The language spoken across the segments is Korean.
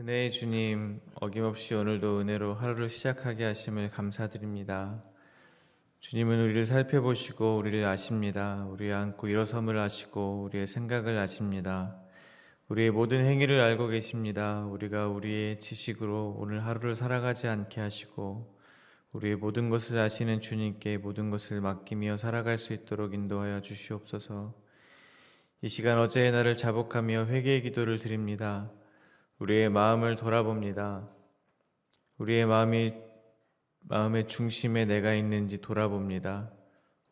은혜의 주님, 어김없이 오늘도 은혜로 하루를 시작하게 하심을 감사드립니다. 주님은 우리를 살펴보시고 우리를 아십니다. 우리의 앉고 일어섬을 아시고 우리의 생각을 아십니다. 우리의 모든 행위를 알고 계십니다. 우리가 우리의 지식으로 오늘 하루를 살아가지 않게 하시고 우리의 모든 것을 아시는 주님께 모든 것을 맡기며 살아갈 수 있도록 인도하여 주시옵소서. 이 시간 어제의 날을 자복하며 회개의 기도를 드립니다. 우리의 마음을 돌아봅니다. 우리의 마음의 중심에 내가 있는지 돌아봅니다.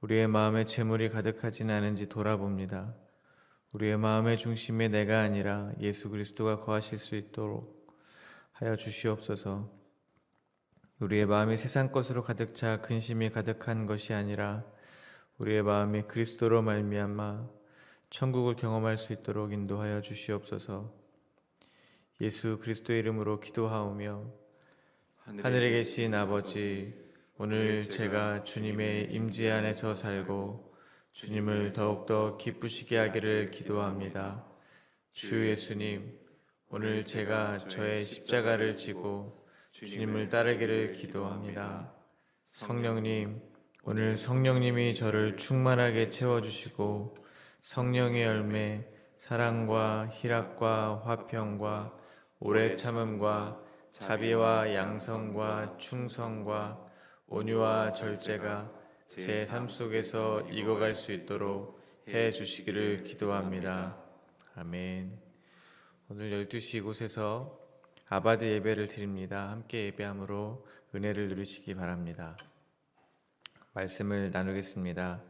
우리의 마음에 재물이 가득하진 않은지 돌아봅니다. 우리의 마음의 중심에 내가 아니라 예수 그리스도가 거하실 수 있도록 하여 주시옵소서. 우리의 마음이 세상 것으로 가득 차 근심이 가득한 것이 아니라 우리의 마음이 그리스도로 말미암아 천국을 경험할 수 있도록 인도하여 주시옵소서. 예수 그리스도의 이름으로 기도하오며 하늘에 계신 아버지, 오늘 제가 주님의 임재 안에서 살고 주님을 더욱더 기쁘시게 하기를 기도합니다. 주 예수님, 오늘 제가 저의 십자가를 지고 주님을 따르기를 기도합니다. 성령님, 오늘 성령님이 저를 충만하게 채워주시고 성령의 열매, 사랑과 희락과 화평과 오래 참음과 자비와 양성과 충성과 온유와 절제가 제 삶 속에서 익어갈 수 있도록 해 주시기를 기도합니다. 아멘. 오늘 12시 이곳에서 아바드 예배를 드립니다. 함께 예배함으로 은혜를 누리시기 바랍니다. 말씀을 나누겠습니다.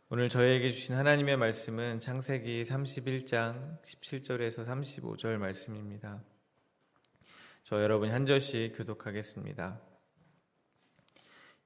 오늘 저희에게 주신 하나님의 말씀은 창세기 31장 17절에서 35절 말씀입니다. 저 여러분 한 절씩 교독하겠습니다.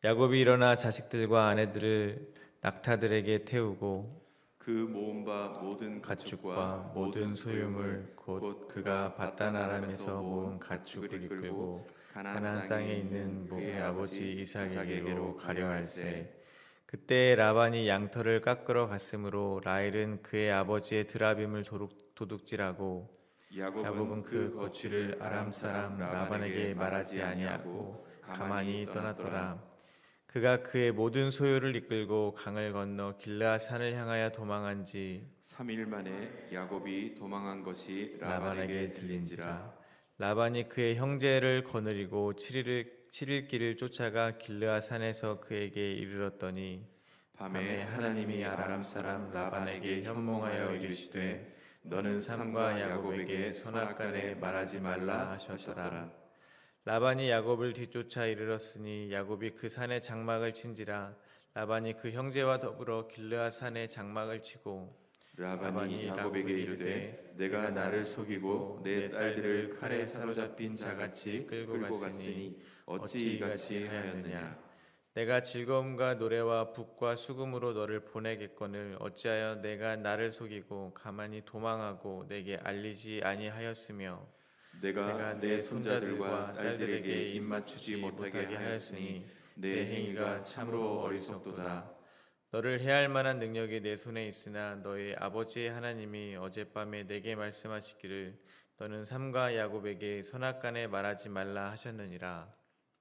야곱이 일어나 자식들과 아내들을 낙타들에게 태우고 그 모은 바 모든 가축과 모든 소유물 곧 그가 바단 아람에서 모은 가축을 이끌고 가나안 땅에 있는 그의 아버지 이삭에게로 가려 할세. 그때 라반이 양털을 깎으러 갔으므로 라헬은 그의 아버지의 드라빔을 도둑질하고 야곱은 그 거취를 아람 사람 라반에게 말하지 아니하고 가만히 떠났더라. 그가 그의 모든 소유를 이끌고 강을 건너 길르앗 산을 향하여 도망한지 3일 만에 야곱이 도망한 것이 라반에게 들린지라. 라반이 그의 형제를 거느리고 7일 길을 쫓아가 길르앗 산에서 그에게 이르렀더니 밤에 하나님이 아람 사람 라반에게 현몽하여 이르시되 너는 삼과 야곱에게 선악간에 말하지 말라 하셨더라. 라반이 야곱을 뒤쫓아 이르렀으니 야곱이 그 산에 장막을 친지라. 라반이 그 형제와 더불어 길르앗 산에 장막을 치고 라반이 야곱에게 이르되 내가 나를 속이고 내 딸들을 칼에 사로잡힌 자같이 끌고 갔으니 어찌 이같이 하였느냐. 내가 즐거움과 노래와 북과 수금으로 너를 보내겠거늘 어찌하여 내가 나를 속이고 가만히 도망하고 내게 알리지 아니하였으며 내가 내 손자들과 딸들에게 입맞추지 못하게 하였으니 내 행위가 참으로 어리석도다. 너를 해할 만한 능력이 내 손에 있으나 너의 아버지의 하나님이 어젯밤에 내게 말씀하시기를 너는 삼가 야곱에게 선악간에 말하지 말라 하셨느니라.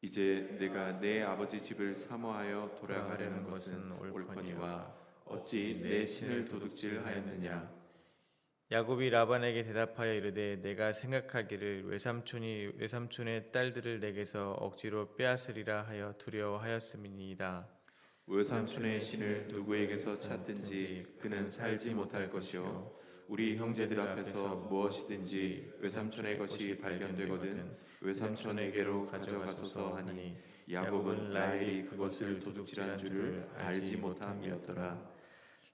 이제 내가 내 아버지 집을 사모하여 돌아가려는 것은 옳거니와 어찌 내 신을 도둑질하였느냐. 야곱이 라반에게 대답하여 이르되 내가 생각하기를 외삼촌이 외삼촌의 딸들을 내게서 억지로 빼앗으리라 하여 두려워하였음이니이다. 외삼촌의 신을 누구에게서 찾든지 그는 살지 못할 것이요 우리 형제들 앞에서 무엇이든지 외삼촌의 것이 발견되거든 외삼촌에게로 가져가소서 하니 야곱은 라헬이 그것을 도둑질한 줄을 알지 못함이었더라.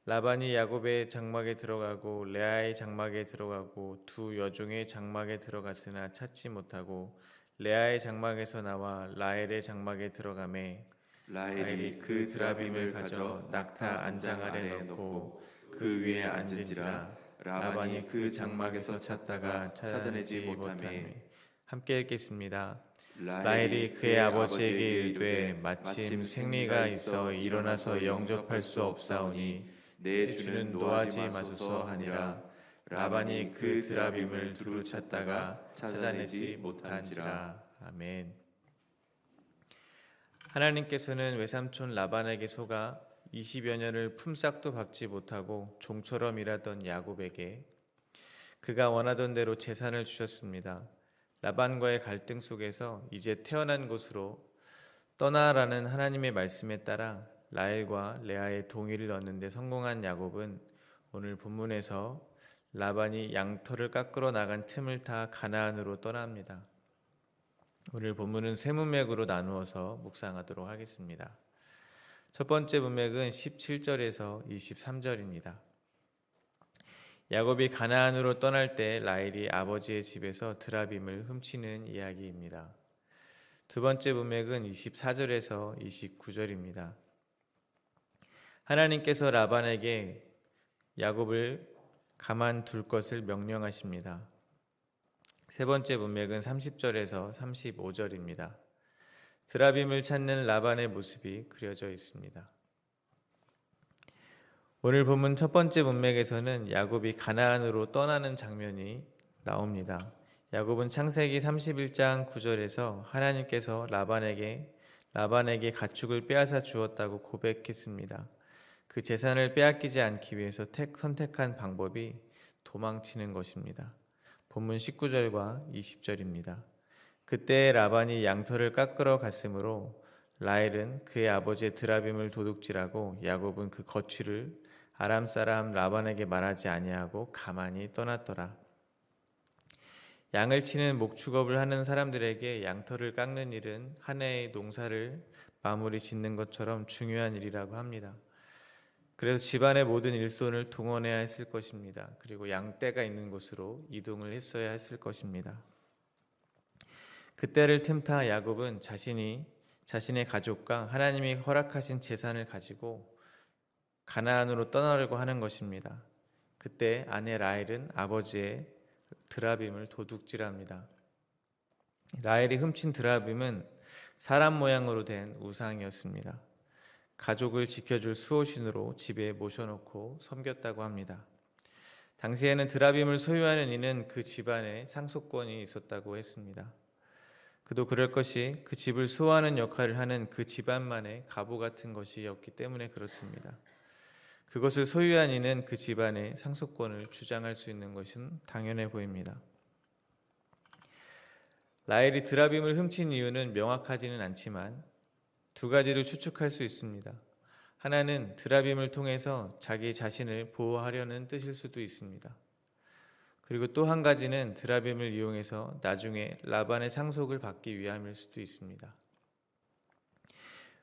라반이 야곱의 장막에 들어가고 레아의 장막에 들어가고 두 여종의 장막에 들어갔으나 찾지 못하고 레아의 장막에서 나와 라헬의 장막에 들어가매 라헬이 그 드라빔을 가져 낙타 안장 아래 넣고 그 위에 앉은지라. 라반이 그 장막에서 찾다가 찾아내지 못하매. 함께 읽겠습니다. 라헬이 그의 아버지에게 이르되 마침 생리가 있어 일어나서 영접할 수 없사오니 내 주는 노하지 마소서 하니라. 라반이 그 드라빔을 두루 찾다가 찾아내지 못한지라. 아멘. 하나님께서는 외삼촌 라반에게 속아 20여 년을 품삯도 받지 못하고 종처럼 일하던 야곱에게 그가 원하던 대로 재산을 주셨습니다. 라반과의 갈등 속에서 이제 태어난 곳으로 떠나라는 하나님의 말씀에 따라 라헬과 레아의 동의를 얻는 데 성공한 야곱은 오늘 본문에서 라반이 양털을 깎으러 나간 틈을 타 가나안으로 떠납니다. 오늘 본문은 세 문맥으로 나누어서 묵상하도록 하겠습니다. 첫 번째 문맥은 17절에서 23절입니다. 야곱이 가나안으로 떠날 때 라헬이 아버지의 집에서 드라빔을 훔치는 이야기입니다. 두 번째 문맥은 24절에서 29절입니다. 하나님께서 라반에게 야곱을 가만둘 것을 명령하십니다. 세 번째 문맥은 30절에서 35절입니다. 드라빔을 찾는 라반의 모습이 그려져 있습니다. 오늘 본문 첫 번째 문맥에서는 야곱이 가나안으로 떠나는 장면이 나옵니다. 야곱은 창세기 31장 9절에서 하나님께서 라반에게 가축을 빼앗아 주었다고 고백했습니다. 그 재산을 빼앗기지 않기 위해서 선택한 방법이 도망치는 것입니다. 본문 19절과 20절입니다. 그때 라반이 양털을 깎으러 갔으므로 라헬은 그의 아버지의 드라빔을 도둑질하고 야곱은 그 거취를 아람 사람 라반에게 말하지 아니하고 가만히 떠났더라. 양을 치는 목축업을 하는 사람들에게 양털을 깎는 일은 한 해의 농사를 마무리 짓는 것처럼 중요한 일이라고 합니다. 그래서 집안의 모든 일손을 동원해야 했을 것입니다. 그리고 양떼가 있는 곳으로 이동을 했어야 했을 것입니다. 그때를 틈타 야곱은 자신의 가족과 하나님이 허락하신 재산을 가지고 가나안으로 떠나려고 하는 것입니다. 그때 아내 라헬은 아버지의 드라빔을 도둑질합니다. 라헬이 훔친 드라빔은 사람 모양으로 된 우상이었습니다. 가족을 지켜줄 수호신으로 집에 모셔놓고 섬겼다고 합니다. 당시에는 드라빔을 소유하는 이는 그 집안에 상속권이 있었다고 했습니다. 그도 그럴 것이 그 집을 수호하는 역할을 하는 그 집안만의 가부 같은 것이었기 때문에 그렇습니다. 그것을 소유한 이는 그 집안의 상속권을 주장할 수 있는 것은 당연해 보입니다. 라헬이 드라빔을 훔친 이유는 명확하지는 않지만 두 가지를 추측할 수 있습니다. 하나는 드라빔을 통해서 자기 자신을 보호하려는 뜻일 수도 있습니다. 그리고 또 한 가지는 드라빔을 이용해서 나중에 라반의 상속을 받기 위함일 수도 있습니다.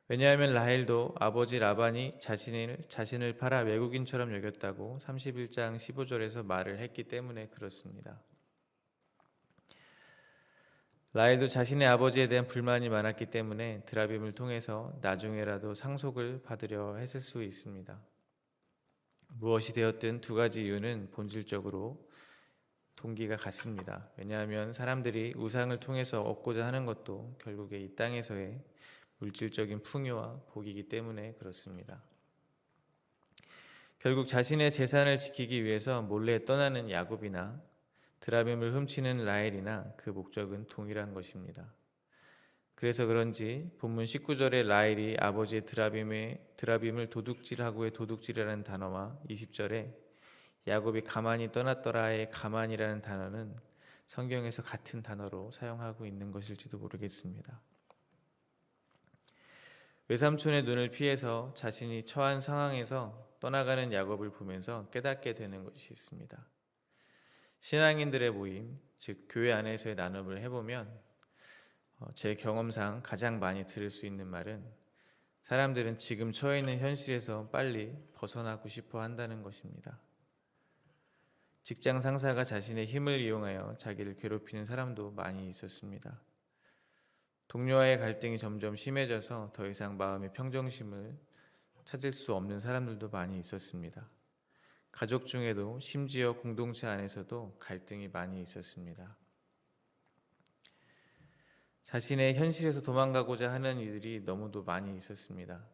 왜냐하면 라헬도 아버지 라반이 자신을 팔아 외국인처럼 여겼다고 31장 15절에서 말을 했기 때문에 그렇습니다. 라헬도 자신의 아버지에 대한 불만이 많았기 때문에 드라빔을 통해서 나중에라도 상속을 받으려 했을 수 있습니다. 무엇이 되었든 두 가지 이유는 본질적으로 동기가 같습니다. 왜냐하면 사람들이 우상을 통해서 얻고자 하는 것도 결국에 이 땅에서의 물질적인 풍요와 복이기 때문에 그렇습니다. 결국 자신의 재산을 지키기 위해서 몰래 떠나는 야곱이나 드라빔을 훔치는 라헬이나 그 목적은 동일한 것입니다. 그래서 그런지 본문 19절에 라헬이 아버지의 드라빔을 도둑질하고의 도둑질이라는 단어와 20절에 야곱이 가만히 떠났더라의 가만이라는 단어는 성경에서 같은 단어로 사용하고 있는 것일지도 모르겠습니다. 외삼촌의 눈을 피해서 자신이 처한 상황에서 떠나가는 야곱을 보면서 깨닫게 되는 것이 있습니다. 신앙인들의 모임, 즉 교회 안에서의 나눔을 해보면 제 경험상 가장 많이 들을 수 있는 말은 사람들은 지금 처해 있는 현실에서 빨리 벗어나고 싶어 한다는 것입니다. 직장 상사가 자신의 힘을 이용하여 자기를 괴롭히는 사람도 많이 있었습니다. 동료와의 갈등이 점점 심해져서 더 이상 마음의 평정심을 찾을 수 없는 사람들도 많이 있었습니다. 가족 중에도 심지어 공동체 안에서도 갈등이 많이 있었습니다. 자신의 현실에서 도망가고자 하는 이들이 너무도 많이 있었습니다.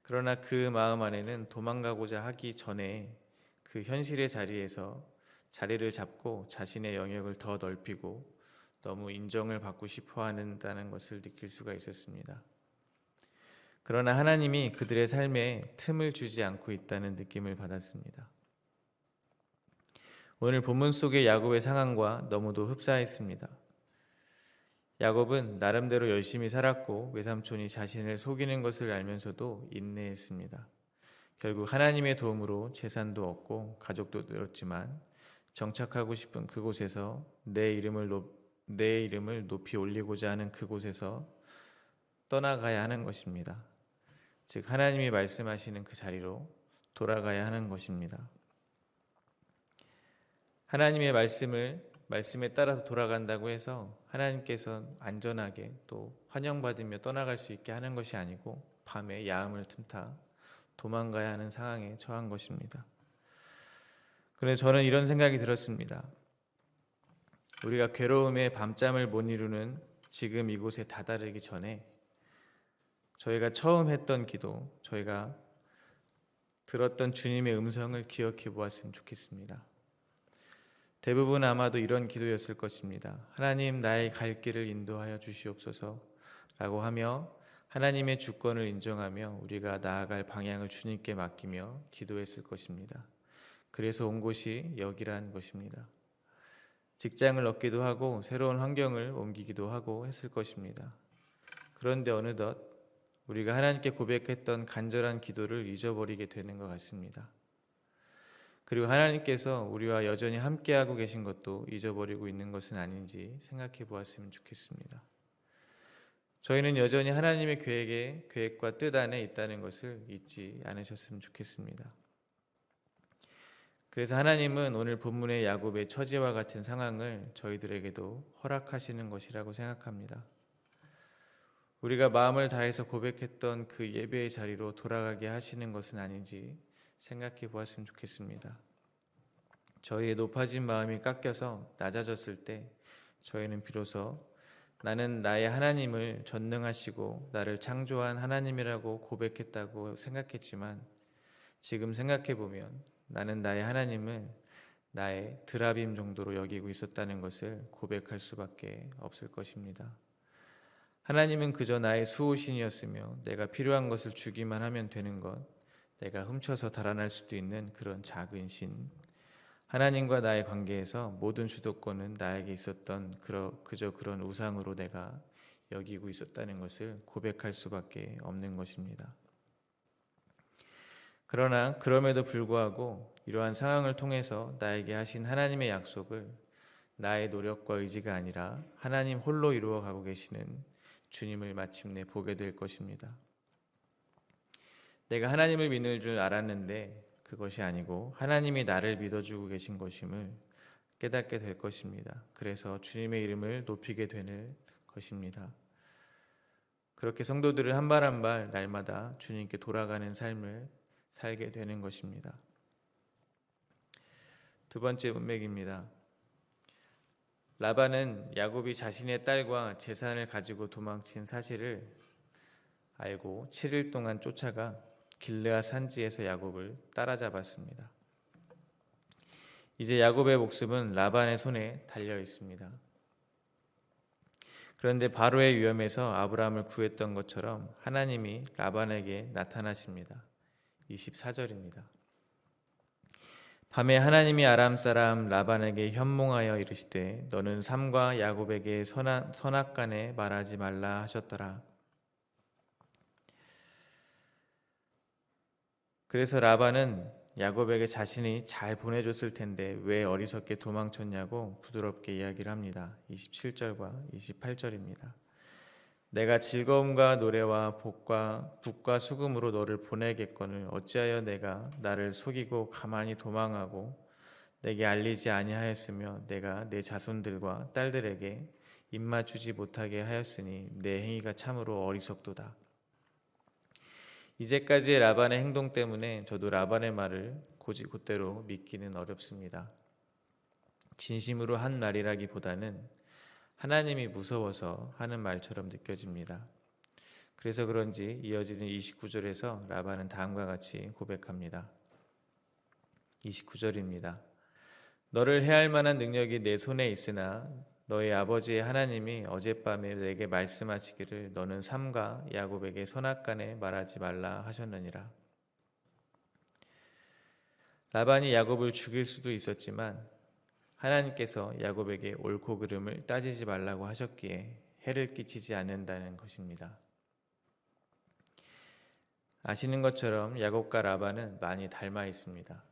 그러나 그 마음 안에는 도망가고자 하기 전에 그 현실의 자리에서 자리를 잡고 자신의 영역을 더 넓히고 너무 인정을 받고 싶어 한다는 것을 느낄 수가 있었습니다. 그러나 하나님이 그들의 삶에 틈을 주지 않고 있다는 느낌을 받았습니다. 오늘 본문 속의 야곱의 상황과 너무도 흡사했습니다. 야곱은 나름대로 열심히 살았고 외삼촌이 자신을 속이는 것을 알면서도 인내했습니다. 결국 하나님의 도움으로 재산도 얻고 가족도 늘었지만 정착하고 싶은 그곳에서 내 이름을 높이 올리고자 하는 그곳에서 떠나가야 하는 것입니다. 즉 하나님이 말씀하시는 그 자리로 돌아가야 하는 것입니다. 하나님의 말씀에 따라서 돌아간다고 해서 하나님께서 안전하게 또 환영받으며 떠나갈 수 있게 하는 것이 아니고 밤에 야음을 틈타 도망가야 하는 상황에 처한 것입니다. 그런데 저는 이런 생각이 들었습니다. 우리가 괴로움에 밤잠을 못 이루는 지금 이곳에 다다르기 전에 저희가 처음 했던 기도, 저희가 들었던 주님의 음성을 기억해 보았으면 좋겠습니다. 대부분 아마도 이런 기도였을 것입니다. 하나님, 나의 갈 길을 인도하여 주시옵소서 라고 하며 하나님의 주권을 인정하며 우리가 나아갈 방향을 주님께 맡기며 기도했을 것입니다. 그래서 온 곳이 여기란 것입니다. 직장을 얻기도 하고 새로운 환경을 옮기기도 하고 했을 것입니다. 그런데 어느덧 우리가 하나님께 고백했던 간절한 기도를 잊어버리게 되는 것 같습니다. 그리고 하나님께서 우리와 여전히 함께하고 계신 것도 잊어버리고 있는 것은 아닌지 생각해 보았으면 좋겠습니다. 저희는 여전히 하나님의 계획과 뜻 안에 있다는 것을 잊지 않으셨으면 좋겠습니다. 그래서 하나님은 오늘 본문의 야곱의 처지와 같은 상황을 저희들에게도 허락하시는 것이라고 생각합니다. 우리가 마음을 다해서 고백했던 그 예배의 자리로 돌아가게 하시는 것은 아닌지 생각해 보았으면 좋겠습니다. 저희의 높아진 마음이 깎여서 낮아졌을 때 저희는 비로소 나는 나의 하나님을 전능하시고 나를 창조한 하나님이라고 고백했다고 생각했지만 지금 생각해 보면 나는 나의 하나님을 나의 드라빔 정도로 여기고 있었다는 것을 고백할 수밖에 없을 것입니다. 하나님은 그저 나의 수호신이었으며 내가 필요한 것을 주기만 하면 되는 것, 내가 훔쳐서 달아날 수도 있는 그런 작은 신, 하나님과 나의 관계에서 모든 주도권은 나에게 있었던 그저 그런 우상으로 내가 여기고 있었다는 것을 고백할 수밖에 없는 것입니다. 그러나 그럼에도 불구하고 이러한 상황을 통해서 나에게 하신 하나님의 약속을 나의 노력과 의지가 아니라 하나님 홀로 이루어가고 계시는 주님을 마침내 보게 될 것입니다. 내가 하나님을 믿는 줄 알았는데 그것이 아니고 하나님이 나를 믿어주고 계신 것임을 깨닫게 될 것입니다. 그래서 주님의 이름을 높이게 되는 것입니다. 그렇게 성도들은 한 발 한 발 날마다 주님께 돌아가는 삶을 살게 되는 것입니다. 두 번째 문맥입니다. 라반은 야곱이 자신의 딸과 재산을 가지고 도망친 사실을 알고 7일 동안 쫓아가 길르앗 산지에서 야곱을 따라잡았습니다. 이제 야곱의 목숨은 라반의 손에 달려 있습니다. 그런데 바로의 위험에서 아브라함을 구했던 것처럼 하나님이 라반에게 나타나십니다. 24절입니다. 밤에 하나님이 아람 사람 라반에게 현몽하여 이르시되 너는 삼과 야곱에게 선악간에 말하지 말라 하셨더라. 그래서 라반은 야곱에게 자신이 잘 보내줬을 텐데 왜 어리석게 도망쳤냐고 부드럽게 이야기를 합니다. 27절과 28절입니다. 내가 즐거움과 노래와 북과 수금으로 너를 보내겠거늘 어찌하여 내가 나를 속이고 가만히 도망하고 내게 알리지 아니하였으며 내가 내 자손들과 딸들에게 입맞추지 못하게 하였으니 내 행위가 참으로 어리석도다. 이제까지의 라반의 행동 때문에 저도 라반의 말을 곧대로 믿기는 어렵습니다. 진심으로 한 말이라기보다는 하나님이 무서워서 하는 말처럼 느껴집니다. 그래서 그런지 이어지는 29절에서 라반은 다음과 같이 고백합니다. 29절입니다. 너를 해할 만한 능력이 내 손에 있으나 너의 아버지의 하나님이 어젯밤에 내게 말씀하시기를 너는 삼가 야곱에게 선악간에 말하지 말라 하셨느니라. 라반이 야곱을 죽일 수도 있었지만 하나님께서 야곱에게 옳고 그름을 따지지 말라고 하셨기에 해를 끼치지 않는다는 것입니다. 아시는 것처럼 야곱과 라반은 많이 닮아 있습니다.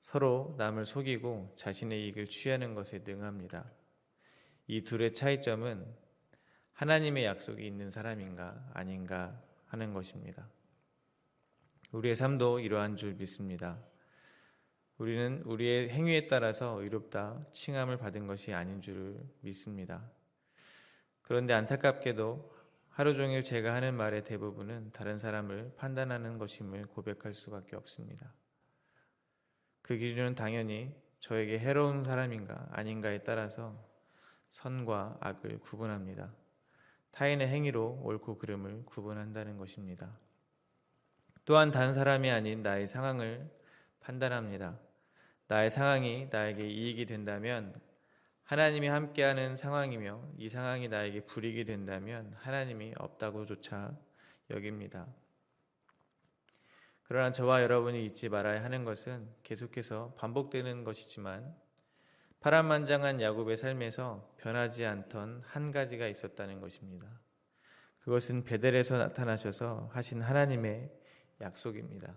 서로 남을 속이고 자신의 이익을 취하는 것에 능합니다. 이 둘의 차이점은 하나님의 약속이 있는 사람인가 아닌가 하는 것입니다. 우리의 삶도 이러한 줄 믿습니다. 우리는 우리의 행위에 따라서 의롭다 칭함을 받은 것이 아닌 줄 믿습니다. 그런데 안타깝게도 하루 종일 제가 하는 말의 대부분은 다른 사람을 판단하는 것임을 고백할 수밖에 없습니다. 그 기준은 당연히 저에게 해로운 사람인가 아닌가에 따라서 선과 악을 구분합니다. 타인의 행위로 옳고 그름을 구분한다는 것입니다. 또한 다른 사람이 아닌 나의 상황을 판단합니다. 나의 상황이 나에게 이익이 된다면 하나님이 함께하는 상황이며 이 상황이 나에게 불이익이 된다면 하나님이 없다고조차 여깁니다. 그러나 저와 여러분이 잊지 말아야 하는 것은 계속해서 반복되는 것이지만 파란만장한 야곱의 삶에서 변하지 않던 한 가지가 있었다는 것입니다. 그것은 베델에서 나타나셔서 하신 하나님의 약속입니다.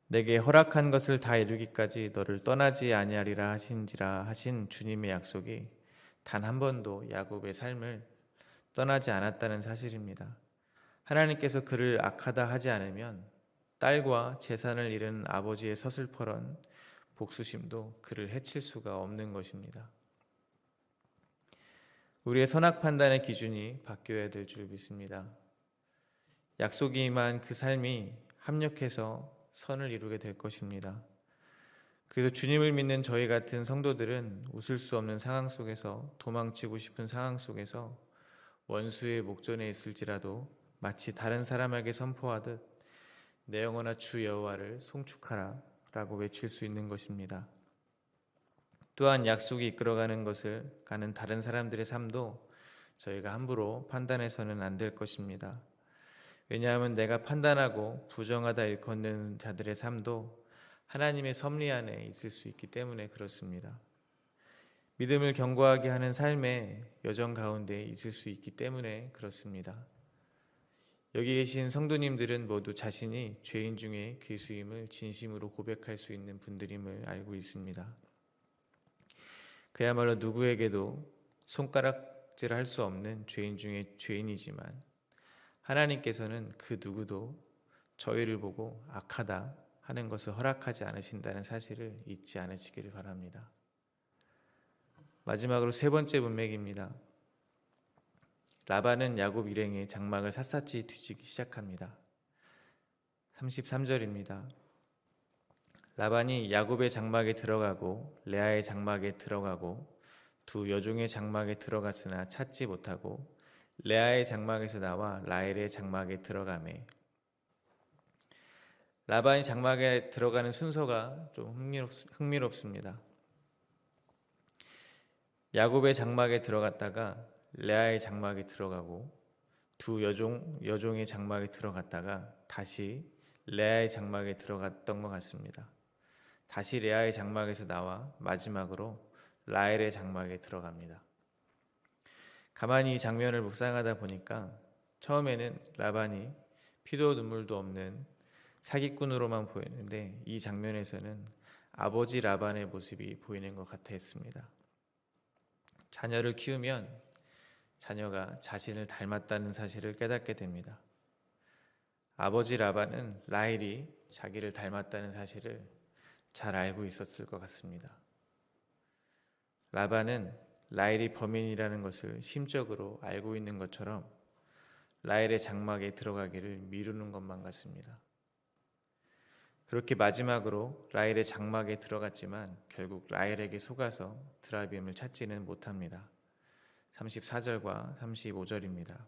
내게 허락한 것을 다 이루기까지 너를 떠나지 아니하리라 하신지라 하신 주님의 약속이 단 한 번도 야곱의 삶을 떠나지 않았다는 사실입니다. 하나님께서 그를 악하다 하지 않으면 딸과 재산을 잃은 아버지의 서슬퍼런 복수심도 그를 해칠 수가 없는 것입니다. 우리의 선악 판단의 기준이 바뀌어야 될 줄 믿습니다. 약속이 임한 그 삶이 합력해서 선을 이루게 될 것입니다. 그래서 주님을 믿는 저희 같은 성도들은 웃을 수 없는 상황 속에서 도망치고 싶은 상황 속에서 원수의 목전에 있을지라도 마치 다른 사람에게 선포하듯 내 영혼아 주 여호와를 송축하라 라고 외칠 수 있는 것입니다. 또한 약속이 이끌어가는 것을 가는 다른 사람들의 삶도 저희가 함부로 판단해서는 안 될 것입니다. 왜냐하면 내가 판단하고 부정하다 일컫는 자들의 삶도 하나님의 섭리 안에 있을 수 있기 때문에 그렇습니다. 믿음을 견고하게 하는 삶의 여정 가운데 있을 수 있기 때문에 그렇습니다. 여기 계신 성도님들은 모두 자신이 죄인 중에 괴수임을 진심으로 고백할 수 있는 분들임을 알고 있습니다. 그야말로 누구에게도 손가락질할 수 없는 죄인 중에 죄인이지만 하나님께서는 그 누구도 저희를 보고 악하다 하는 것을 허락하지 않으신다는 사실을 잊지 않으시기를 바랍니다. 마지막으로 세 번째 문맥입니다. 라반은 야곱 일행의 장막을 샅샅이 뒤지기 시작합니다. 33절입니다. 라반이 야곱의 장막에 들어가고 레아의 장막에 들어가고 두 여종의 장막에 들어갔으나 찾지 못하고 레아의 장막에서 나와 라헬의 장막에 들어가매. 라반이 장막에 들어가는 순서가 좀 흥미롭습니다. 야곱의 장막에 들어갔다가 레아의 장막에 들어가고 두 여종의 장막에 들어갔다가 다시 레아의 장막에 들어갔던 것 같습니다. 다시 레아의 장막에서 나와 마지막으로 라헬의 장막에 들어갑니다. 가만히 이 장면을 묵상하다 보니까 처음에는 라반이 피도 눈물도 없는 사기꾼으로만 보였는데 이 장면에서는 아버지 라반의 모습이 보이는 것 같았습니다. 자녀를 키우면 자녀가 자신을 닮았다는 사실을 깨닫게 됩니다. 아버지 라반은 라헬이 자기를 닮았다는 사실을 잘 알고 있었을 것 같습니다. 라반은 라헬이 범인이라는 것을 심적으로 알고 있는 것처럼 라헬의 장막에 들어가기를 미루는 것만 같습니다. 그렇게 마지막으로 라헬의 장막에 들어갔지만 결국 라헬에게 속아서 드라빔을 찾지는 못합니다. 34절과 35절입니다.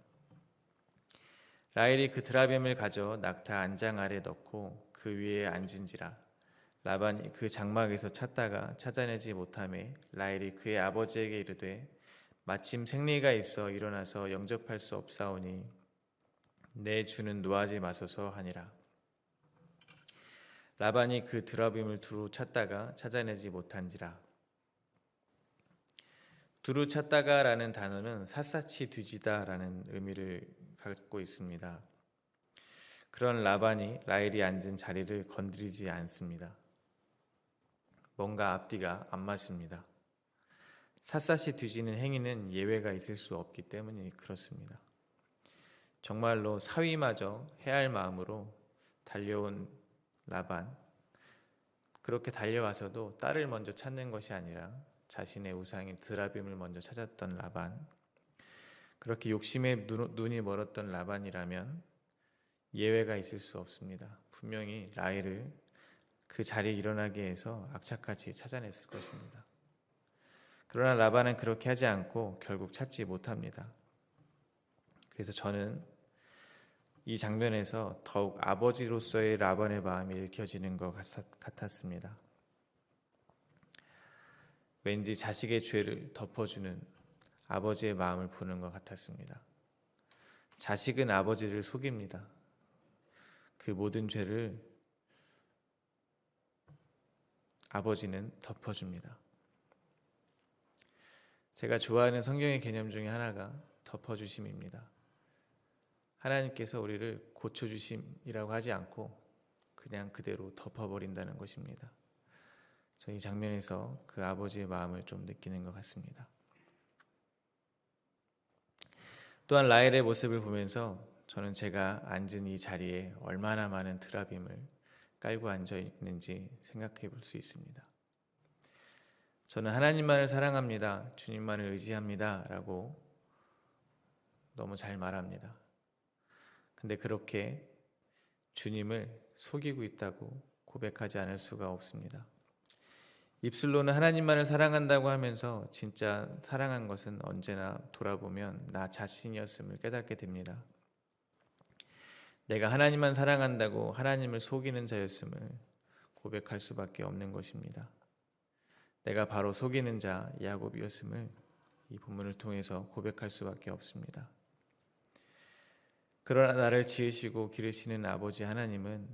라헬이 그 드라빔을 가져 낙타 안장 아래 넣고 그 위에 앉은지라. 라반이 그 장막에서 찾다가 찾아내지 못하매 라헬이 그의 아버지에게 이르되 마침 생리가 있어 일어나서 영접할 수 없사오니 내 주는 노하지 마소서 하니라. 라반이 그 드라빔을 두루 찾다가 찾아내지 못한지라. 두루 찾다가라는 단어는 샅샅이 뒤지다라는 의미를 갖고 있습니다. 그런 라반이 라헬이 앉은 자리를 건드리지 않습니다. 뭔가 앞뒤가 안 맞습니다. 샅샅이 뒤지는 행위는 예외가 있을 수 없기 때문에 그렇습니다. 정말로 사위마저 해할 마음으로 달려온 라반, 그렇게 달려와서도 딸을 먼저 찾는 것이 아니라 자신의 우상인 드라빔을 먼저 찾았던 라반, 그렇게 욕심에 눈이 멀었던 라반이라면 예외가 있을 수 없습니다. 분명히 라헬을 그 자리에 일어나게 해서 악착같이 찾아냈을 것입니다. 그러나 라반은 그렇게 하지 않고 결국 찾지 못합니다. 그래서 저는 이 장면에서 더욱 아버지로서의 라반의 마음이 읽혀지는 것 같았습니다. 왠지 자식의 죄를 덮어주는 아버지의 마음을 보는 것 같았습니다. 자식은 아버지를 속입니다. 그 모든 죄를 아버지는 덮어줍니다. 제가 좋아하는 성경의 개념 중에 하나가 덮어주심입니다. 하나님께서 우리를 고쳐주심이라고 하지 않고 그냥 그대로 덮어버린다는 것입니다. 저는 이 장면에서 그 아버지의 마음을 좀 느끼는 것 같습니다. 또한 라헬의 모습을 보면서 저는 제가 앉은 이 자리에 얼마나 많은 드라빔을 깔고 앉아 있는지 생각해 볼 수 있습니다. 저는 하나님만을 사랑합니다. 주님만을 의지합니다. 라고 너무 잘 말합니다. 근데 그렇게 주님을 속이고 있다고 고백하지 않을 수가 없습니다. 입술로는 하나님만을 사랑한다고 하면서 진짜 사랑한 것은 언제나 돌아보면 나 자신이었음을 깨닫게 됩니다. 내가 하나님만 사랑한다고 하나님을 속이는 자였음을 고백할 수밖에 없는 것입니다. 내가 바로 속이는 자 야곱이었음을 이 본문을 통해서 고백할 수밖에 없습니다. 그러나 나를 지으시고 기르시는 아버지 하나님은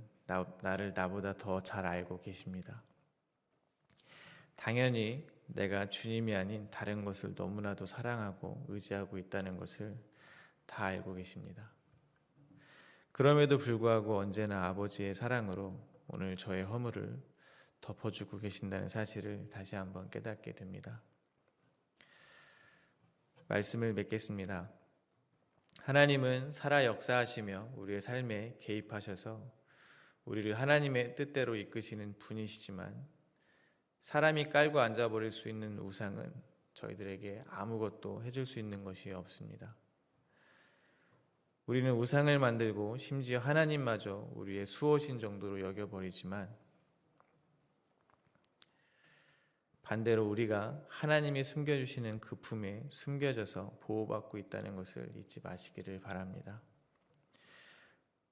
나를 나보다 더 잘 알고 계십니다. 당연히 내가 주님이 아닌 다른 것을 너무나도 사랑하고 의지하고 있다는 것을 다 알고 계십니다. 그럼에도 불구하고 언제나 아버지의 사랑으로 오늘 저의 허물을 덮어주고 계신다는 사실을 다시 한번 깨닫게 됩니다. 말씀을 맺겠습니다. 하나님은 살아 역사하시며 우리의 삶에 개입하셔서 우리를 하나님의 뜻대로 이끄시는 분이시지만 사람이 깔고 앉아버릴 수 있는 우상은 저희들에게 아무것도 해줄 수 있는 것이 없습니다. 우리는 우상을 만들고 심지어 하나님마저 우리의 수호신 정도로 여겨버리지만 반대로 우리가 하나님이 숨겨주시는 그 품에 숨겨져서 보호받고 있다는 것을 잊지 마시기를 바랍니다.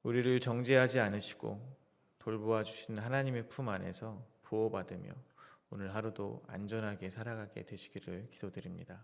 우리를 정죄하지 않으시고 돌보아 주신 하나님의 품 안에서 보호받으며 오늘 하루도 안전하게 살아가게 되시기를 기도드립니다.